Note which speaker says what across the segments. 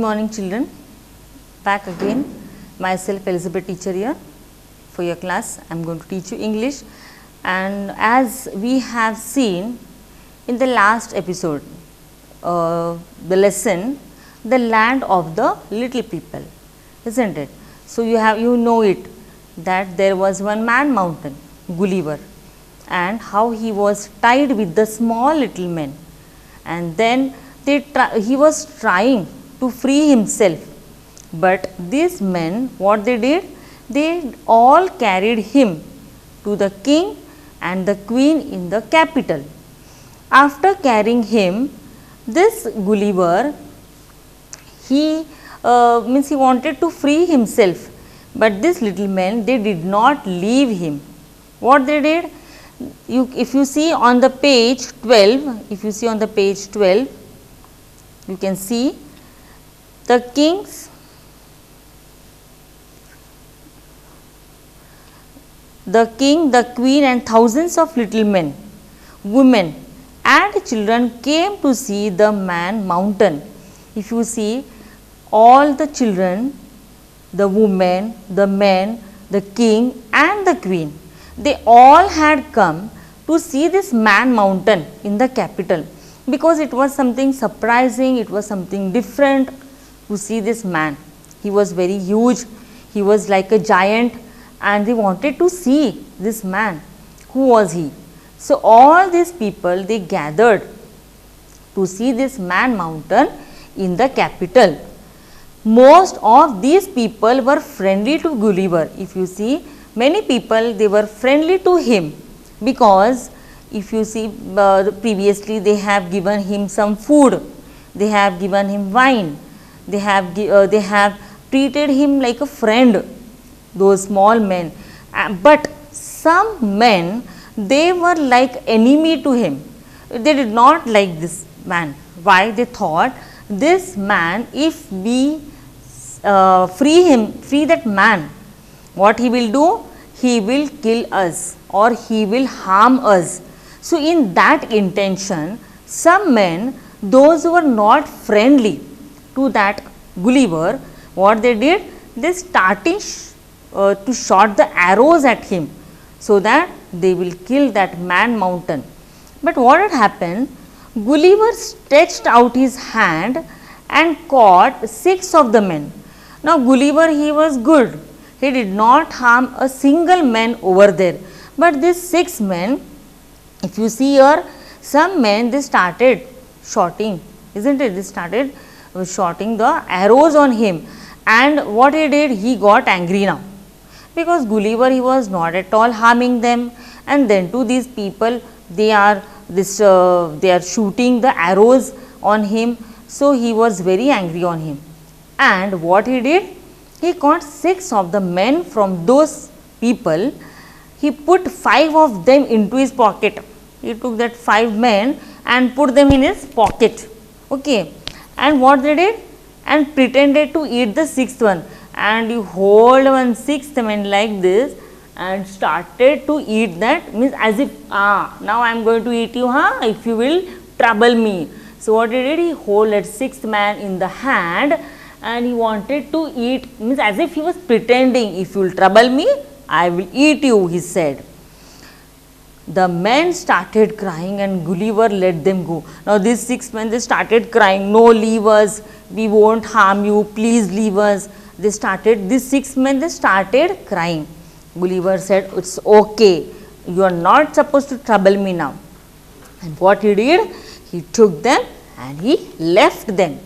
Speaker 1: morning children, back again myself Elizabeth teacher here for your class. I am going to teach you English, and as we have seen in the last episode the lesson, the land of the little people, isn't it? So you know it, that there was one man mountain, Gulliver, and how he was tied with the small little men, and then he was trying to free himself, but these men, what they did, they all carried him to the king and the queen in the capital. After carrying him, this Gulliver, he wanted to free himself, but these little men, they did not leave him. What they did, if you see on the page 12, you can see the kings, the king, the queen and thousands of little men, women and children came to see the man mountain. If you see, all the children, the women, the men, the king and the queen, they all had come to see this man mountain in the capital, because it was something surprising, it was something different to see this man. He was very huge, he was like a giant, and they wanted to see this man. Who was he? So all these people, they gathered to see this man mountain in the capital. Most of these people were friendly to Gulliver. If you see, many people, they were friendly to him, because if you see, previously they have given him some food, they have given him wine, they have treated him like a friend, those small men. But some men, they were like enemy to him. They did not like this man. Why? They thought, this man, if we free that man, what he will do? He will kill us or he will harm us. So in that intention, some men, those who were not friendly to that Gulliver, what they did, they started to shot the arrows at him, so that they will kill that man mountain. But what had happened? Gulliver stretched out his hand and caught 6 of the men. Now Gulliver, he was good, he did not harm a single man over there, but these 6 men, if you see here, some men, they started shooting, isn't it? They started shooting the arrows on him, and what he did, he got angry now, because Gulliver, he was not at all harming them, and then to these people, they are shooting the arrows on him. So he was very angry on him, and what he did, he caught 6 of the men from those people. He put 5 of them into his pocket. He took that 5 men and put them in his pocket. Okay, and what they did, and pretended to eat the 6th one, and you hold one 6th man like this and started to eat that, means as if, now I am going to eat you, if you will trouble me. So what he did, he hold that 6th man in the hand and he wanted to eat, means as if he was pretending, if you will trouble me, I will eat you, he said. The men started crying and Gulliver let them go. Now these 6 men, they started crying, no, leave us, we won't harm you, please leave us. These 6 men, they started crying. Gulliver said, it's okay, you are not supposed to trouble me now. And what he did, he took them and he left them.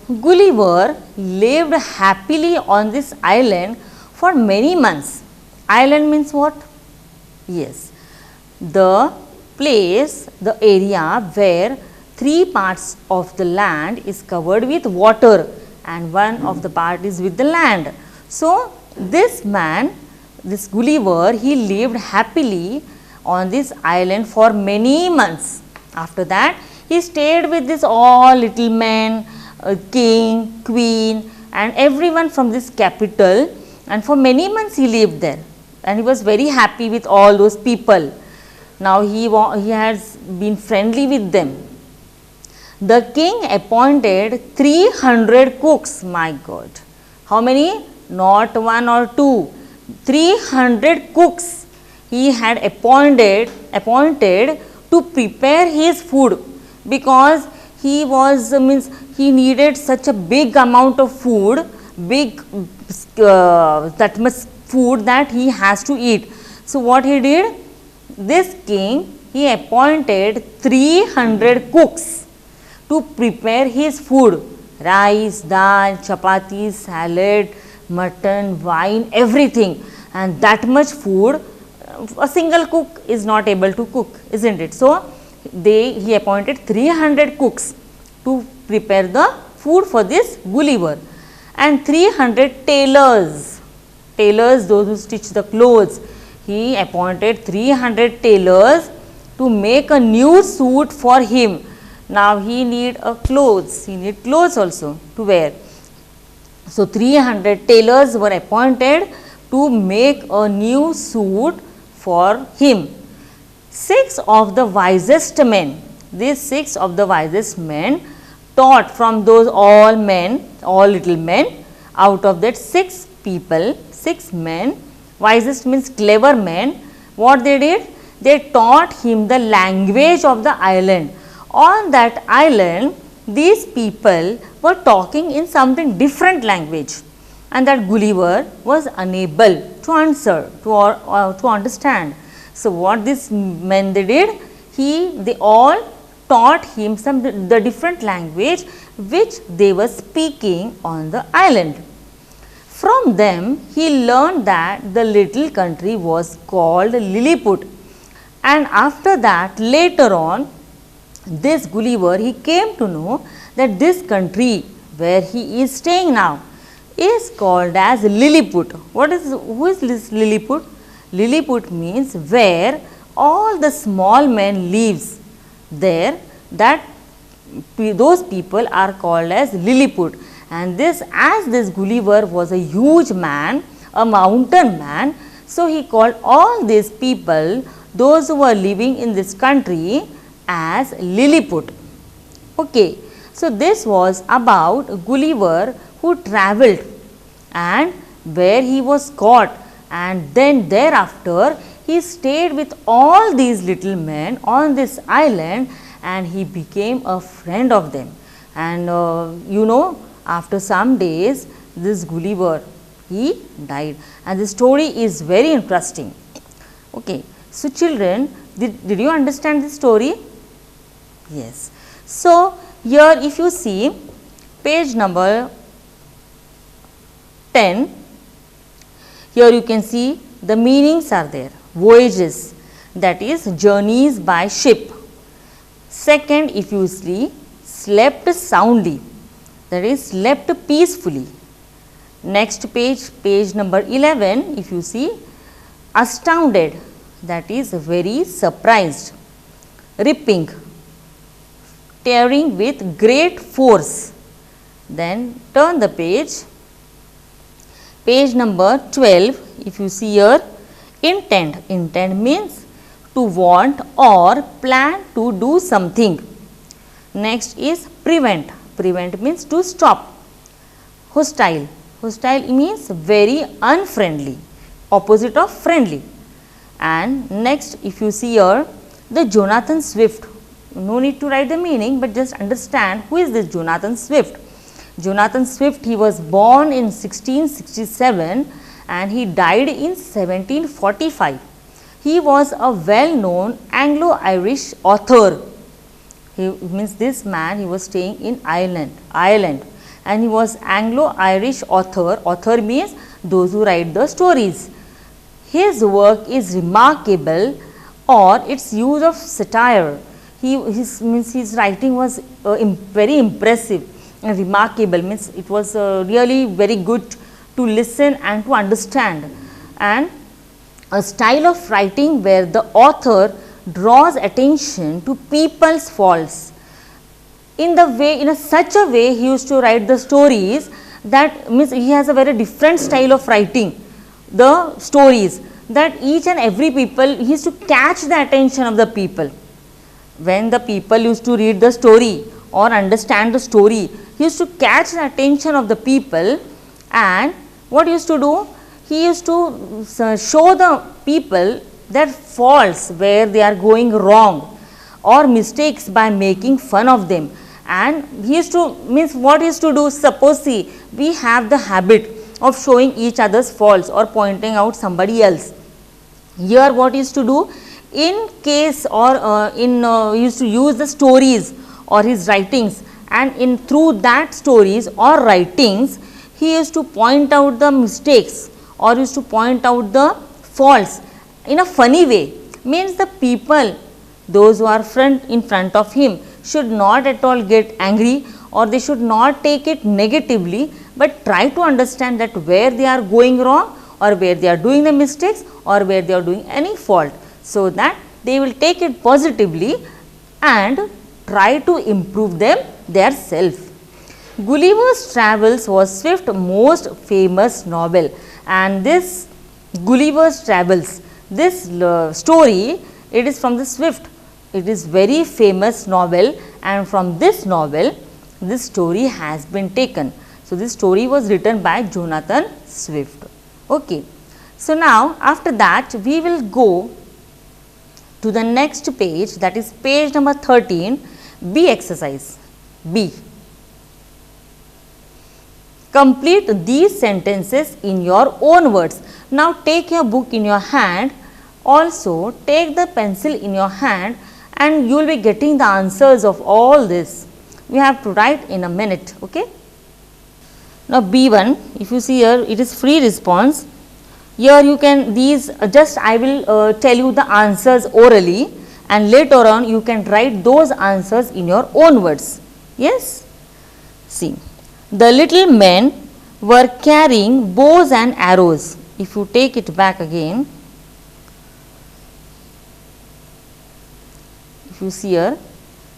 Speaker 1: Gulliver lived happily on this island for many months. Island means what? Yes, the place, the area where 3 parts of the land is covered with water and 1 of the part is with the land. So this man, this Gulliver, he lived happily on this island for many months. After that, he stayed with this all little men, king, queen and everyone from this capital, and for many months he lived there, and he was very happy with all those people. Now he has been friendly with them. The king appointed 300 cooks. My God. How many? Not one or two. 300 cooks he had appointed to prepare his food, because he was means he needed such a big amount of food, big that much food that he has to eat. So what he did? This king, he appointed 300 cooks to prepare his food: rice, dal, chapati, salad, mutton, wine, everything. And that much food a single cook is not able to cook, isn't it? So he appointed 300 cooks to prepare the food for this Gulliver, and 300 tailors, those who stitch the clothes. He appointed 300 tailors to make a new suit for him. Now he need clothes also to wear. So 300 tailors were appointed to make a new suit for him. 6 of the wisest men, these 6 of the wisest men taught from those all little men. Out of that 6 people, 6 men, wisest means clever men, what they did? They taught him the language of the island. On that island, these people were talking in something different language, and that Gulliver was unable to answer, to understand. So what these men they did? They all taught him the different language which they were speaking on the island. From them he learned that the little country was called Lilliput, and after that later on this Gulliver, he came to know that this country where he is staying now is called as Lilliput. Who is this Lilliput? Lilliput means where all the small men lives. There those people are called as Lilliput. And as this Gulliver was a huge man, a mountain man, so he called all these people, those who were living in this country, as Lilliput. Okay. So this was about Gulliver who travelled and where he was caught, and then thereafter he stayed with all these little men on this island, and he became a friend of them. And after some days this Gulliver, he died, and the story is very interesting. Okay. So children, did you understand this story? Yes. So here if you see page number 10, here you can see the meanings are there. Voyages, that is journeys by ship. Second, if you see, slept soundly, that is slept peacefully. Next page, page number 11, if you see, astounded, that is very surprised. Ripping, tearing with great force. Then turn the page. Page number 12, if you see here, intent. Intent means to want or plan to do something. Next is prevent. Prevent means to stop. Hostile. Hostile means very unfriendly, opposite of friendly. And next, if you see here, the Jonathan Swift. No need to write the meaning, but just understand who is this Jonathan Swift. Jonathan Swift, he was born in 1667 and he died in 1745. He was a well-known Anglo-Irish author. He means this man, he was staying in Ireland, and he was Anglo-Irish author. Author means those who write the stories. His work is remarkable, or its use of satire. His writing was very impressive, and remarkable means it was really very good to listen and to understand, and a style of writing where the author draws attention to people's faults. In such a way he used to write the stories, that means he has a very different style of writing the stories, that each and every people, he used to catch the attention of the people. When the people used to read the story, or understand the story. He used to catch the attention of the people, and what he used to do? He used to show the people their faults where they are going wrong or mistakes by making fun of them. And he used to, means what he used to do? Suppose see, we have the habit of showing each other's faults or pointing out somebody else. Here what he used to do? In case or he used to use the stories or his writings, and in through that stories or writings he used to point out the mistakes or used to point out the faults in a funny way. Means the people, those who are in front of him, should not at all get angry, or they should not take it negatively, but try to understand that where they are going wrong, or where they are doing the mistakes, or where they are doing any fault, so that they will take it positively and try to improve them their self. Gulliver's Travels was Swift's most famous novel, and this Gulliver's Travels, this story, it is from the Swift. It is very famous novel, and from this novel this story has been taken. So, this story was written by Jonathan Swift. Okay. So, now after that we will go to the next page, that is page number 13, B exercise. B. Complete these sentences in your own words. Now, take your book in your hand, also take the pencil in your hand, and you will be getting the answers of all this. We have to write in a minute. Okay. Now, B1, if you see here, it is free response. Here you can, these just I will tell you the answers orally, and later on you can write those answers in your own words. Yes. See, the little men were carrying bows and arrows. If you take it back again, if you see here,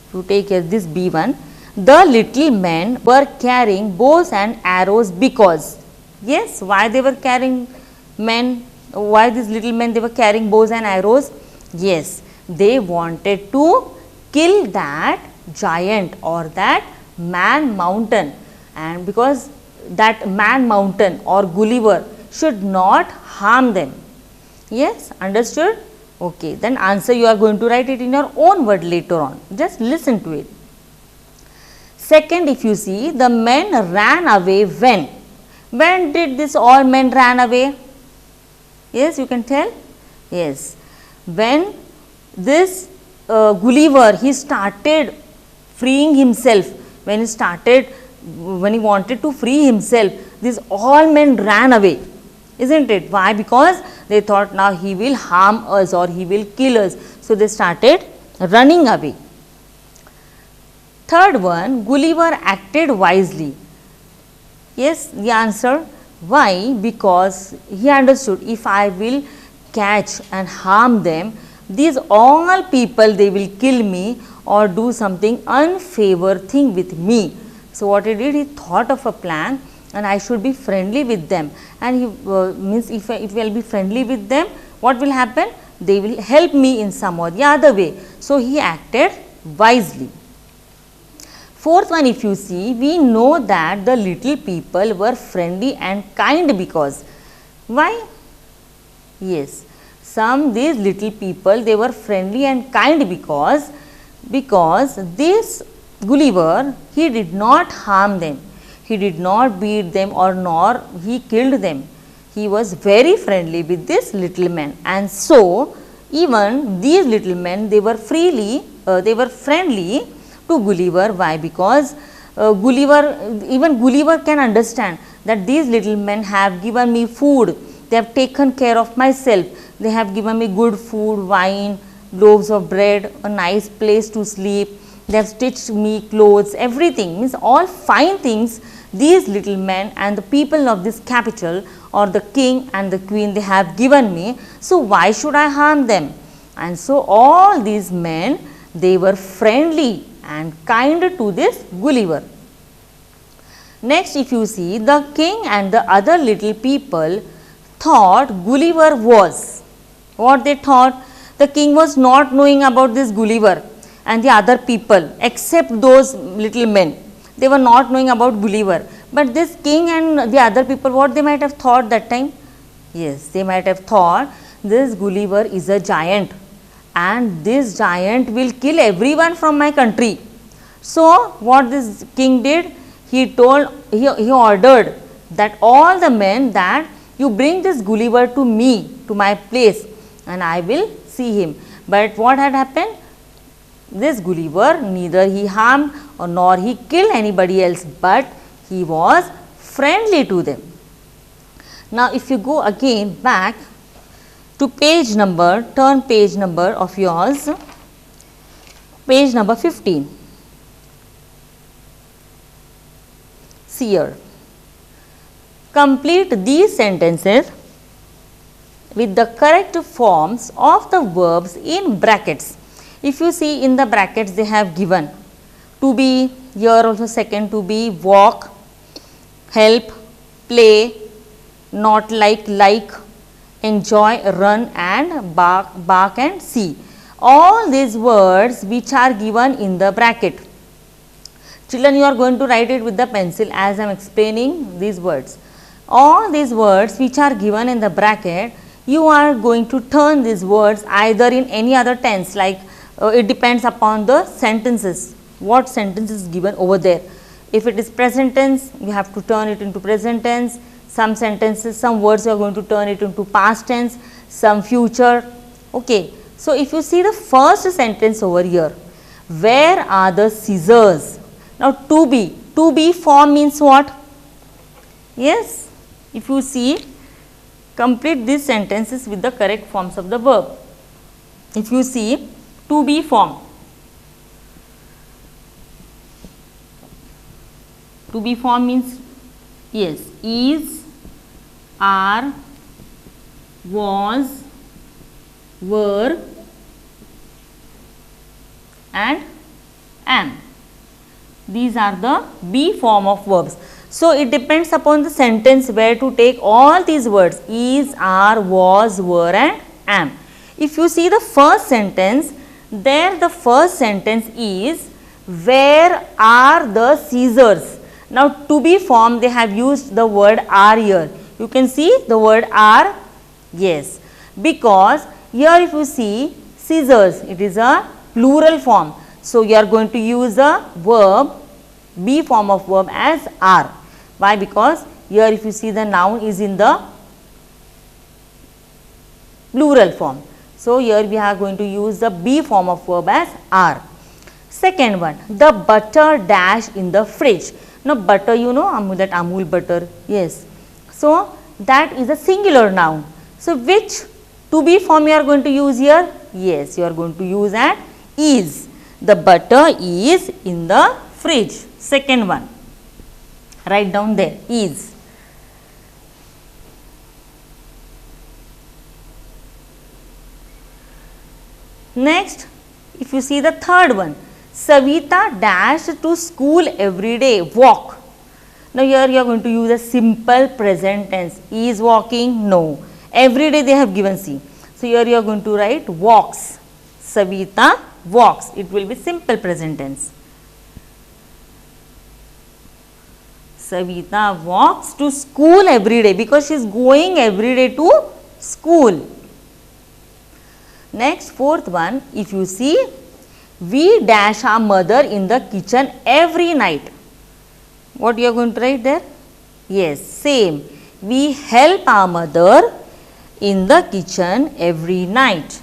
Speaker 1: if you take here this B1, the little men were carrying bows and arrows because, yes, why they were carrying men, why these little men they were carrying bows and arrows? Yes, they wanted to kill that giant or that man mountain, and because that man mountain or Gulliver should not harm them. Yes, understood? Okay, then answer you are going to write it in your own word later on, just listen to it. Second, if you see, the men ran away when? When did this all men ran away? Yes, you can tell? Yes, when this Gulliver, he started freeing himself, when he wanted to free himself, these all men ran away, isn't it? Why? Because they thought now he will harm us or he will kill us. So, they started running away. Third one, Gulliver acted wisely. Yes, the answer. Why? Because he understood, if I will catch and harm them, these all people they will kill me or do something unfavor thing with me. So, what he did, he thought of a plan, and I should be friendly with them, and he means if I will be friendly with them, what will happen? They will help me in some or the other way. So, he acted wisely. Fourth one, if you see, we know that the little people were friendly and kind because, why? Yes, these little people they were friendly and kind because this Gulliver, he did not harm them, he did not beat them or nor he killed them. He was very friendly with this little men, and so even these little men they were friendly to Gulliver. Why? Because even Gulliver can understand that these little men have given me food, they have taken care of myself, they have given me good food, wine, loaves of bread, a nice place to sleep, they have stitched me clothes, everything, means all fine things these little men and the people of this capital or the king and the queen they have given me. So, why should I harm them? And so, all these men they were friendly and kind to this Gulliver. Next, if you see, the king and the other little people thought Gulliver was, what they thought? The king was not knowing about this Gulliver, and the other people, except those little men. They were not knowing about Gulliver. But this king and the other people, what they might have thought that time? Yes, they might have thought this Gulliver is a giant and this giant will kill everyone from my country. So, what this king did? He ordered that all the men that you bring this Gulliver to me, to my place, and I will see him. But what had happened? This Gulliver, neither he harmed or nor he killed anybody else, but he was friendly to them. Now, if you go again back to page number, turn page number of yours, page number 15. See here. Complete these sentences with the correct forms of the verbs in brackets. If you see in the brackets, they have given to be, here also second to be, walk, help, play, not like, enjoy, run and bark and see. All these words which are given in the bracket. Children, you are going to write it with the pencil as I am explaining these words. All these words which are given in the bracket, you are going to turn these words either in any other tense, like it depends upon the sentences, what sentence is given over there. If it is present tense, you have to turn it into present tense. Some sentences, some words you are going to turn it into past tense, some future. Okay. So, if you see the first sentence over here, where are the scissors? Now, to be form means what? Yes, if you see, complete these sentences with the correct forms of the verb. If you see, to be form. To be form means, yes, is, are, was, were and am. These are the be form of verbs. So, it depends upon the sentence where to take all these words, is, are, was, were and am. If you see the first sentence, there the first sentence is, where are the scissors? Now, to be form, they have used the word are here. You can see the word are, yes, because here if you see scissors, it is a plural form. So, you are going to use a verb, be form of verb as are. Why? Because here if you see the noun is in the plural form. So, here we are going to use the be form of verb as are. Second one, the butter dash in the fridge. Now, butter, you know that Amul butter, yes. So, that is a singular noun. So, which to be form you are going to use here? Yes, you are going to use an is. The butter is in the fridge. Second one, write down there, is. Next, if you see the third one, Savita dashed to school every day, walk. Now, here you are going to use a simple present tense. Is walking? No. Every day they have given C. So, here you are going to write walks. Savita walks. It will be simple present tense. Savita walks to school every day because she is going every day to school. Next, fourth one, if you see, we dash our mother in the kitchen every night. What you are going to write there? Yes, same. We help our mother in the kitchen every night.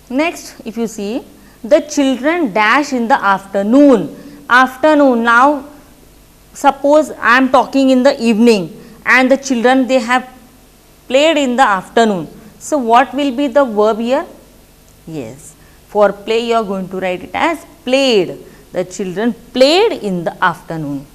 Speaker 1: Next, if you see, the children dash in the afternoon. Afternoon, now suppose I am talking in the evening and the children they have played in the afternoon. So, what will be the verb here? Yes, for play you are going to write it as played. The children played in the afternoon.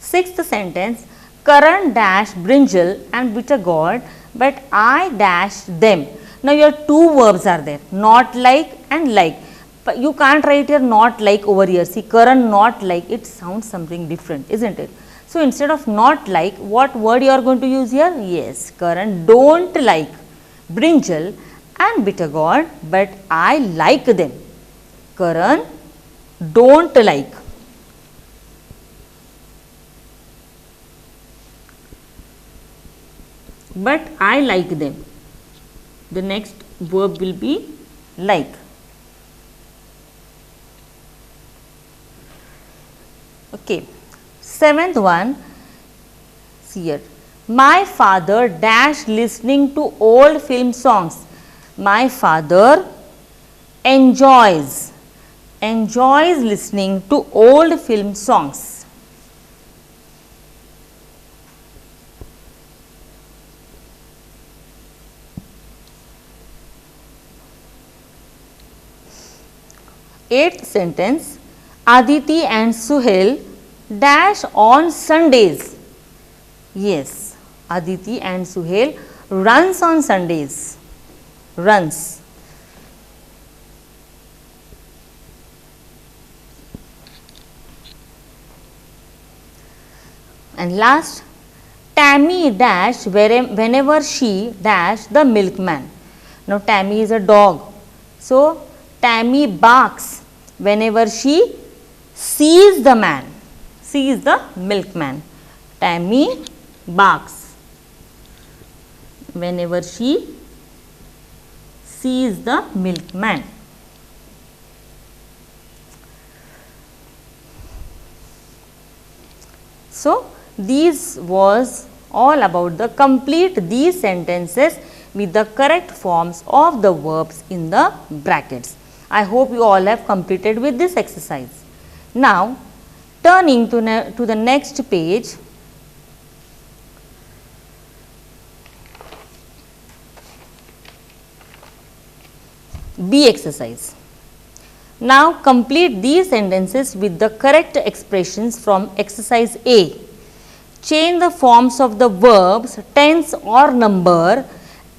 Speaker 1: Sixth sentence, Karan dash brinjal and bitter gourd but I dashed them. Now, your two verbs are there, not like and like. But you can't write here not like over here. See, Karan not like, it sounds something different, isn't it? So, instead of not like, what word you are going to use here? Yes, Karan don't like brinjal and bitter gourd, but I like them. Karan don't like. But I like them. The next verb will be like. Okay. Seventh one, see here. My father dash listening to old film songs. My father enjoys listening to old film songs. Eighth sentence, Aditi and Suhail dash on Sundays. Yes, Aditi and Suhail runs on Sundays. Runs. And last, Tammy dash whenever she dash the milkman. Now, Tammy is a dog. So, Tammy barks whenever she sees the man, sees the milkman. Tammy barks whenever she sees the milkman. So, these was all about the complete these sentences with the correct forms of the verbs in the brackets. I hope you all have completed with this exercise. Now, turning to the next page, B exercise. Now, complete these sentences with the correct expressions from exercise A. Change the forms of the verbs, tense or number,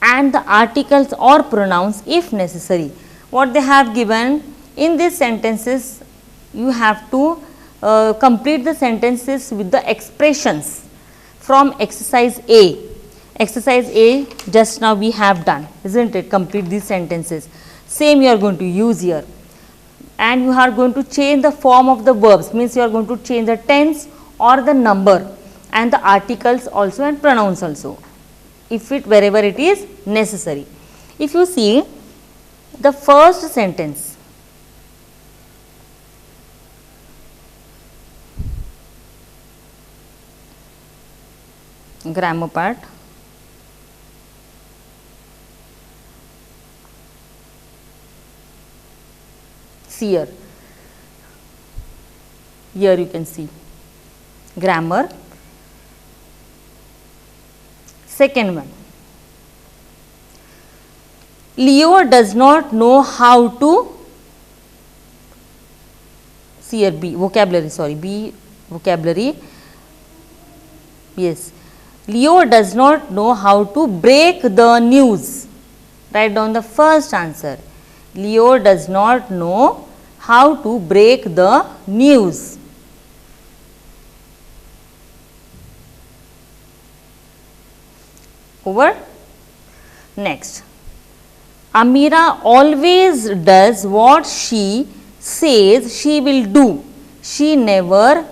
Speaker 1: and the articles or pronouns if necessary. What they have given in these sentences, you have to complete the sentences with the expressions from exercise A. Exercise A just now we have done, isn't it? Complete these sentences. Same you are going to use here. And you are going to change the form of the verbs, means you are going to change the tense or the number and the articles also and pronouns also, if it wherever it is necessary. If you see the first sentence, grammar part, see here you can see grammar. Second one, Leo does not know how to, see here B vocabulary, sorry B vocabulary, yes, Leo does not know how to break the news. Write down the first answer. Leo does not know how to break the news. Over. Next, Amira always does what she says she will do. She never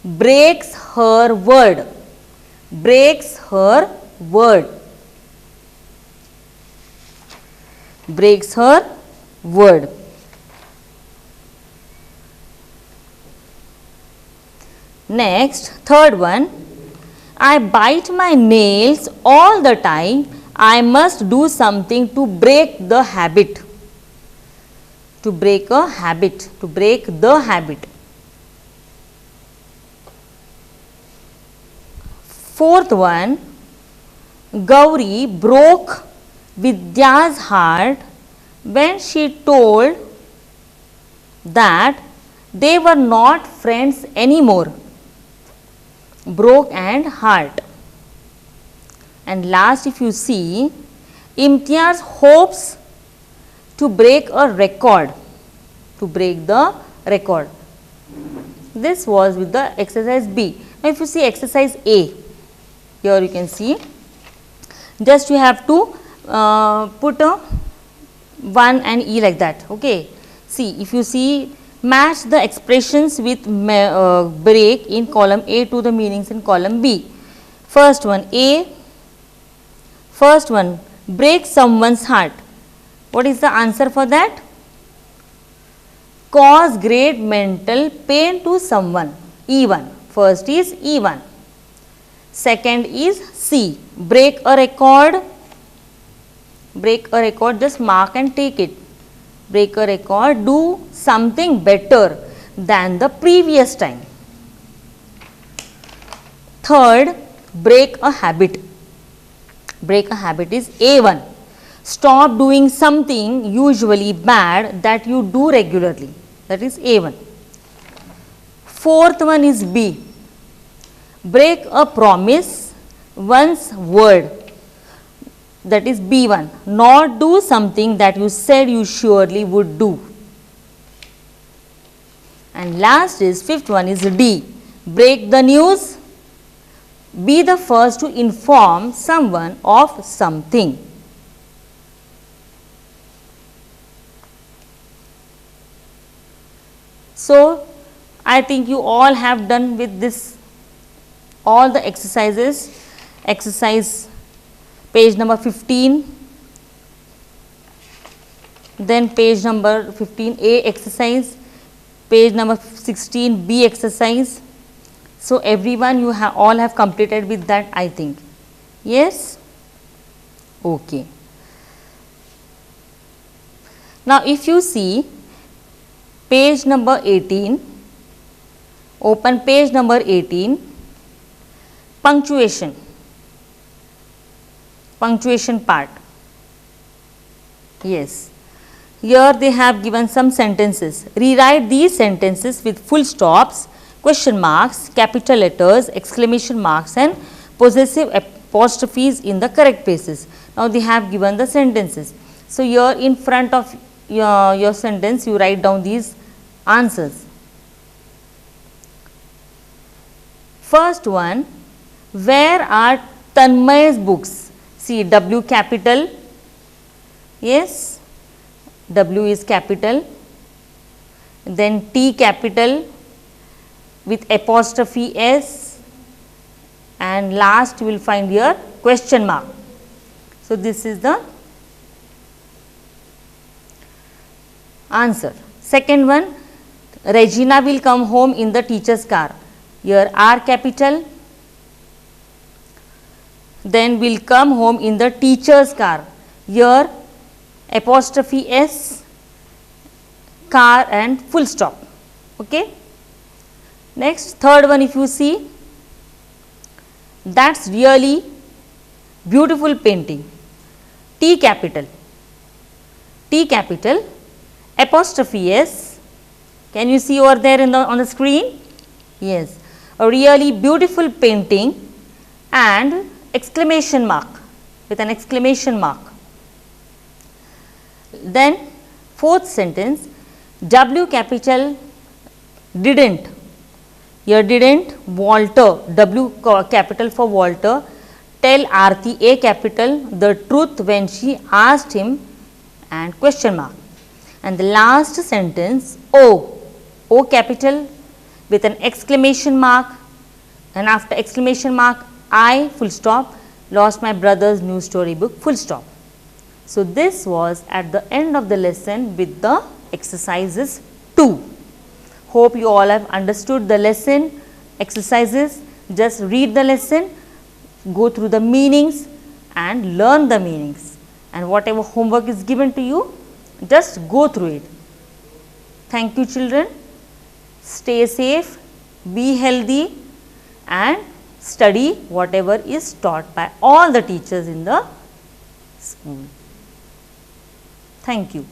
Speaker 1: breaks her word. Breaks her word. Breaks her word. Next, third one, I bite my nails all the time. I must do something to break the habit. To break a habit. To break the habit. Fourth one, Gauri broke Vidya's heart when she told that they were not friends anymore. Broke and heart. And last, if you see, Imtiaz hopes to break a record, to break the record. This was with the exercise B. Now, if you see exercise A, here you can see, just you have to put a 1 and E like that. Okay. See, if you see, match the expressions with break in column A to the meanings in column B. First one, A, first one, break someone's heart. What is the answer for that? Cause great mental pain to someone, E1. First is E1. Second is C, break a record. Break a record, just mark and take it. Break a record, do something better than the previous time. Third, break a habit. Break a habit is A1. Stop doing something usually bad that you do regularly. That is A1. Fourth one is B. Break a promise, one's word. That is B1. Not do something that you said you surely would do. And last is fifth one is D. Break the news. Be the first to inform someone of something. So, I think you all have done with this all the exercises. Exercise page number 15, then page number 15A exercise, page number 16B exercise. So, everyone you have all have completed with that, I think. Yes? Okay. Now, if you see page number 18, open page number 18, punctuation. Punctuation part. Yes. Here they have given some sentences. Rewrite these sentences with full stops, question marks, capital letters, exclamation marks and possessive apostrophes in the correct places. Now, they have given the sentences. So, here in front of your sentence, you write down these answers. First one, where are Tanmay's books? See, W capital, yes, W is capital, then T capital with apostrophe S, and last you will find here question mark. So, this is the answer. Second one, Regina will come home in the teacher's car. Here R capital, then will come home in the teacher's car. Here apostrophe S, car and full stop. Okay. Next, third one, if you see, that's really beautiful painting. T capital, apostrophe S. Can you see over there on the screen? Yes, a really beautiful painting and exclamation mark, with an exclamation mark. Then fourth sentence, W capital didn't. Here didn't, Walter, W capital for Walter, tell Aarti, A capital, the truth when she asked him, and question mark. And the last sentence, O capital with an exclamation mark, and after exclamation mark, I full stop, lost my brother's new storybook full stop. So, this was at the end of the lesson with the exercises 2. Hope you all have understood the lesson exercises. Just read the lesson, go through the meanings and learn the meanings, and whatever homework is given to you, just go through it. Thank you children. Stay safe, be healthy and study whatever is taught by all the teachers in the school. Thank you.